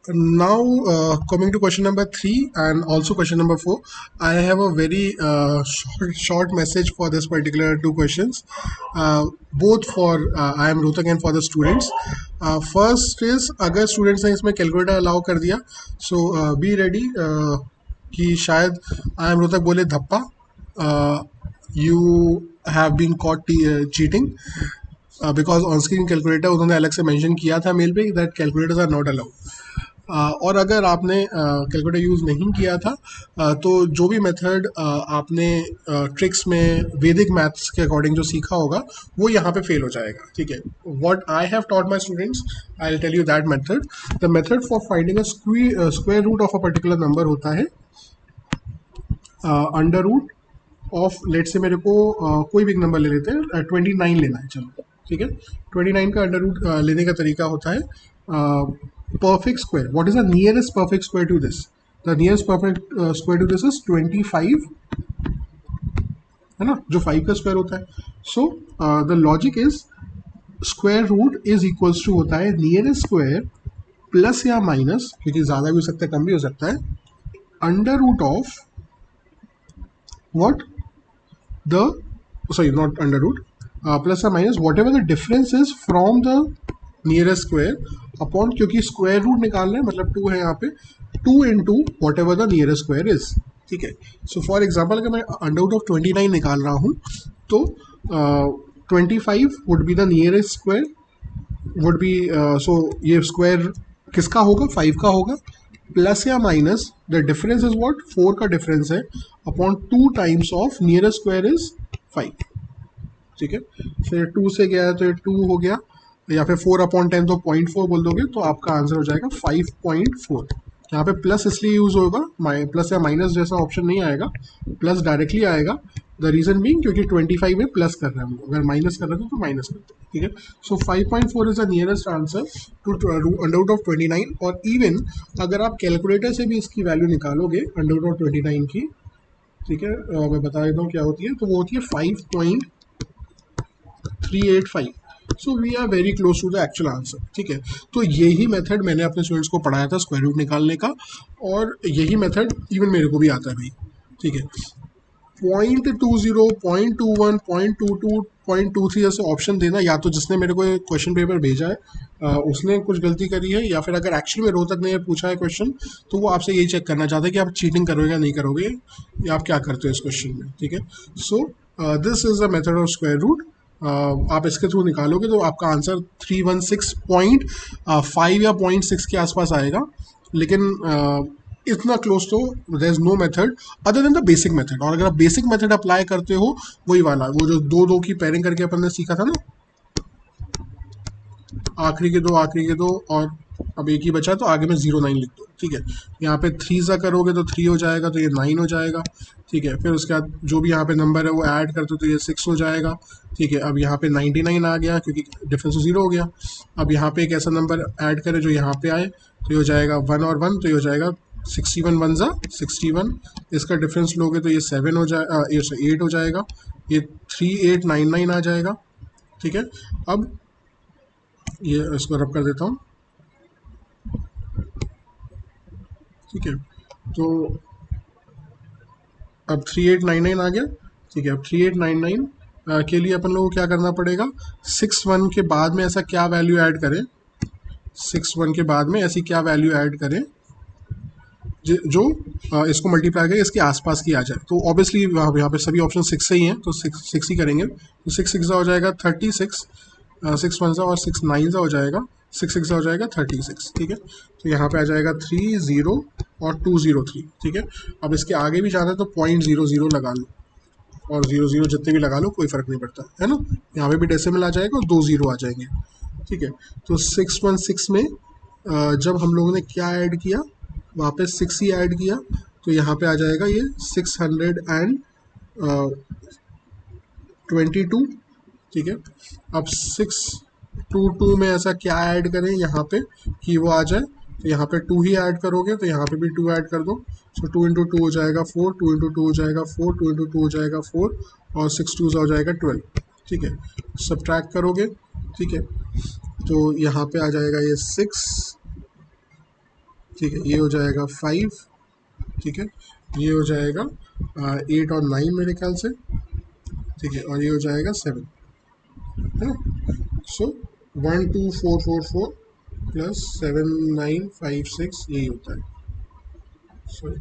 Now, coming to question number 3 and also question number 4, I have a very short message for this particular two questions, both for I am Rotak and for the students. First is, अगर students ने इसमें calculator allow कर दिया, so be ready कि शायद I am Rotak बोले धप्पा, you have been caught cheating. Because on screen calculator उन्होंने अलग से मेंशन किया था मेल पे that calculators are not allowed. और अगर आपने कैलकुलेटर यूज़ नहीं किया था तो जो भी मेथड आपने ट्रिक्स में वैदिक मैथ्स के अकॉर्डिंग जो सीखा होगा वो यहाँ पे फेल हो जाएगा। ठीक है, what I have taught my students, I will tell you that method. The method for finding a square root of a particular number होता है अंडर रूट ऑफ, लेट से मेरे को कोई भी नंबर ले लेते हैं, 29 लेना है, चलो ठीक है। 29 का अंडर रूट लेने का तरीका होता है perfect square. What is the nearest perfect square to this? The nearest perfect square to this is 25, है ना, जो 5 का स्क्वायर होता है। So the logic is square root is equals to होता है नियरेस्ट स्क्वायर प्लस या माइनस, क्योंकि ज़्यादा भी हो सकता है कम भी हो सकता है, under root of what the, sorry, not under root, plus or minus whatever the difference is from the nearest square upon, क्योंकि स्क्वायर रूट निकालना है मतलब 2 है यहाँ पे, 2 into what ever the nearest square is. ठीक है, सो फॉर एग्जाम्पल अगर मैं अंडर रूट ऑफ 29 निकाल रहा हूँ तो 25 would be the nearest square, would be, so ये स्क्वायर किसका होगा? 5 का होगा, प्लस या minus the difference is what, 4 का डिफरेंस है upon 2 times of nearest square is 5। ठीक है, फिर 2 से गया है तो ये 2 हो गया, या फिर 4 अपॉन 10 तो 0.4 बोल दोगे तो आपका आंसर हो जाएगा 5.4। यहाँ पे प्लस इसलिए यूज होगा, प्लस या माइनस जैसा ऑप्शन नहीं आएगा, प्लस डायरेक्टली आएगा। द रीजन बीइंग क्योंकि 25 में प्लस कर रहे हैं हम लोग, अगर माइनस कर रहे थे तो माइनस करते हैं। ठीक है, so 5.4 is the nearest answer to under root of 29। और इवन अगर आप कैलकुलेटर से भी इसकी वैल्यू निकालोगे अंडर रूट ऑफ 29 की, ठीक है, मैं बता देता हूँ क्या होती है, तो वो होती है 5.385। So we are very close to the actual answer. ठीक है, तो यही मेथड मैंने अपने स्टूडेंट्स को पढ़ाया था स्क्वायर रूट निकालने का, और यही मेथड इवन मेरे को भी आता है भाई। ठीक है, 0.20, 0.21, 0.22, 0.23 जैसे ऑप्शन देना, या तो जिसने मेरे को क्वेश्चन पेपर भेजा है उसने कुछ गलती करी है, या फिर अगर एक्चुअली में रोहतक ने पूछा है क्वेश्चन तो वो आपसे यही चेक करना चाहते हैं कि आप चीटिंग करोगे या नहीं करोगे, या आप क्या करते हो इस क्वेश्चन में। ठीक है, so this is the method of square root. आप इसके थ्रू निकालोगे तो आपका आंसर 316.5 या 0.6 के आसपास आएगा, लेकिन इतना क्लोज तो there is no method other than the basic method. और अगर आप बेसिक मेथड अप्लाई करते हो, वही वाला वो जो दो दो की पेयरिंग करके अपन ने सीखा था ना, आखिरी के दो और अब एक ही बचा तो आगे में 0 9 लिख दो। ठीक है, यहाँ पे 3 सा करोगे तो 3 हो जाएगा, तो ये 9 हो जाएगा। ठीक है, फिर उसके बाद जो भी यहाँ पे नंबर है वो ऐड कर दो तो ये 6 हो जाएगा। ठीक है, अब यहाँ पे 99 आ गया क्योंकि डिफरेंस तो 0 हो गया। अब यहाँ पे एक ऐसा नंबर ऐड करें जो यहाँ पे आए, तो ये हो जाएगा 1 और 1, तो ये हो जाएगा 61 1 ज़ा 61। इसका डिफरेंस लोगे तो ये 7 हो जाए, 8 हो जाएगा, ये 3899 आ जाएगा। ठीक है, अब ये इसको रब कर देता हूँ। ठीक है, तो अब 3899 आ गया। ठीक है, अब 3899 के लिए अपन लोगों को क्या करना पड़ेगा, 61 के बाद में ऐसा क्या वैल्यू ऐड करें, 61 के बाद में ऐसी क्या वैल्यू ऐड करें जो इसको मल्टीप्लाई करके इसके आसपास की आ जाए। तो ऑब्वियसली यहाँ पे सभी ऑप्शन 6 से ही हैं, तो 6 ही करेंगे। तो 6 6 हो जाएगा 36, 6 1 और 6 9 हो जाएगा, 6 6 हो जाएगा 36। ठीक है, तो यहाँ पे आ जाएगा 30 और 203। ठीक है, अब इसके आगे भी जाना है तो 0.00 लगा लो, और 00 जितने भी लगा लो कोई फ़र्क नहीं पड़ता है ना। यहाँ पे भी डेसिमल आ जाएगा और 2 0 आ जाएंगे। ठीक है, तो 616 में जब हम लोगों ने क्या ऐड किया, वहाँ पे 6 ही ऐड किया, तो यहाँ पे आ जाएगा ये 622। ठीक है, अब 622 में ऐसा क्या ऐड करें यहाँ पे कि वो आ जाए, तो यहाँ पे 2 ही ऐड करोगे तो यहाँ पे भी 2 ऐड कर दो। सो 2 इंटू 2 हो जाएगा 4, 2 इंटू 2 हो जाएगा 4, 2 इंटू 2 हो जाएगा 4, और 6 2 हो जाएगा 12। ठीक है, सब्ट्रैक्ट करोगे। ठीक है, तो यहाँ पे आ जाएगा ये 6 ठीक है, ये हो जाएगा 5, ठीक है, ये हो जाएगा 8 और 9 मेरे ख्याल से, ठीक है, और ये हो जाएगा 7, है ना। सो 1 2 4 4 4 प्लस 7 9 5 6 यही होता है। सॉरी,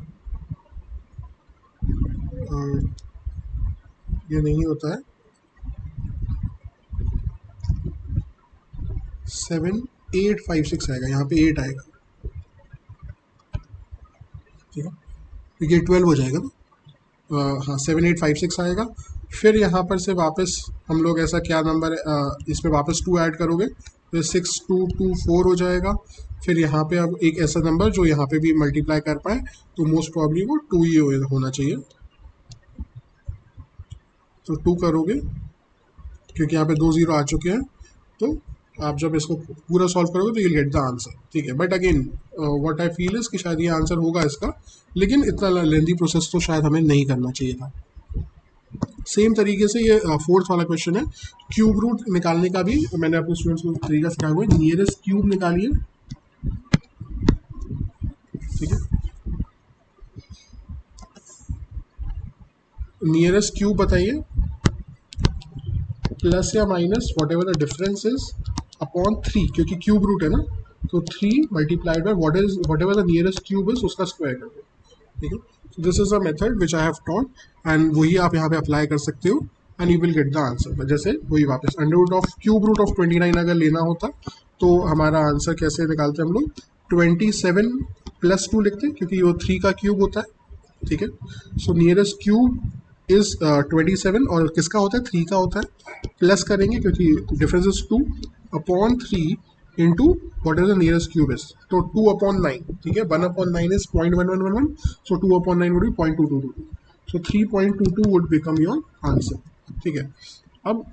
ये नहीं होता है, 7 8 5 6 आएगा, यहाँ पे 8 आएगा, ठीक है, तो ये 12 हो जाएगा ना। हाँ, 7 8 5 6 आएगा। फिर यहाँ पर से वापस हम लोग ऐसा क्या नंबर इसमें वापस 2 ऐड करोगे तो 6 2 2 4 हो जाएगा। फिर यहाँ पे अब एक ऐसा नंबर जो यहाँ पे भी मल्टीप्लाई कर पाए, तो मोस्ट प्रॉब्ली वो 2 ही होना चाहिए। तो 2 करोगे क्योंकि यहाँ पे 2 0 आ चुके हैं, तो आप जब इसको पूरा सॉल्व करोगे तो यू गेट द आंसर, ठीक है। But again what I feel is कि शायद ये आंसर होगा इसका, लेकिन इतना लेंदी प्रोसेस तो शायद हमें नहीं करना चाहिए था। सेम तरीके से ये फोर्थ वाला क्वेश्चन है, क्यूब रूट निकालने का भी मैंने अपने स्टूडेंट्स को तरीका सिखाया हुआ है। नियरेस्ट क्यूब निकालिए, ठीक है, नियरेस्ट क्यूब बताइए, प्लस या minus whatever the difference is upon 3, क्योंकि क्यूब रूट है ना, तो 3 multiplied by whatever the nearest cube is उसका स्क्वायर कर दो, ठीक है। So this is a method which I have taught, and वही आप यहाँ पे अप्लाई कर सकते हो and you will get the answer. जैसे वही वापस under root of cube root of 29 अगर लेना होता तो हमारा आंसर कैसे निकालते हैं हम लोग, 27 प्लस 2 लिखते हैं क्योंकि वो 3 का क्यूब होता है, ठीक है। सो नियरेस्ट क्यूब इज 27 और किसका होता है, 3 का होता है, प्लस करेंगे क्योंकि difference is 2 upon 3 into what is the nearest cube is, तो 2 अपॉन 9, ठीक है, 1 upon 9 is 0.1111, so 2 upon 9 would be 0.2222, so 3.22 would become your answer, ठीक है। अब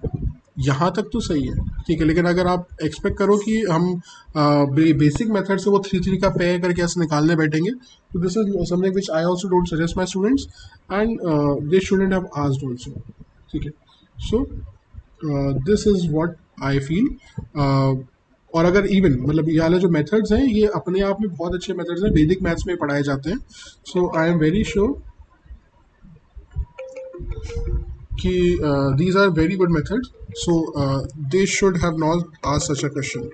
यहाँ तक तो सही है, ठीक है, लेकिन अगर आप एक्सपेक्ट करो कि हम बेसिक मेथड से वो 3 का पेयर करके ऐसे निकालने बैठेंगे, तो this is something which I also don't suggest my students and they shouldn't have asked also, ठीक है। So this is what I feel. और अगर इवन मतलब ये वाले जो मेथड्स हैं ये अपने आप में बहुत अच्छे मेथड्स हैं, वैदिक मैथ्स में पढ़ाए जाते हैं। सो आई एम वेरी श्योर कि these are very good methods, so they should have not asked such a question.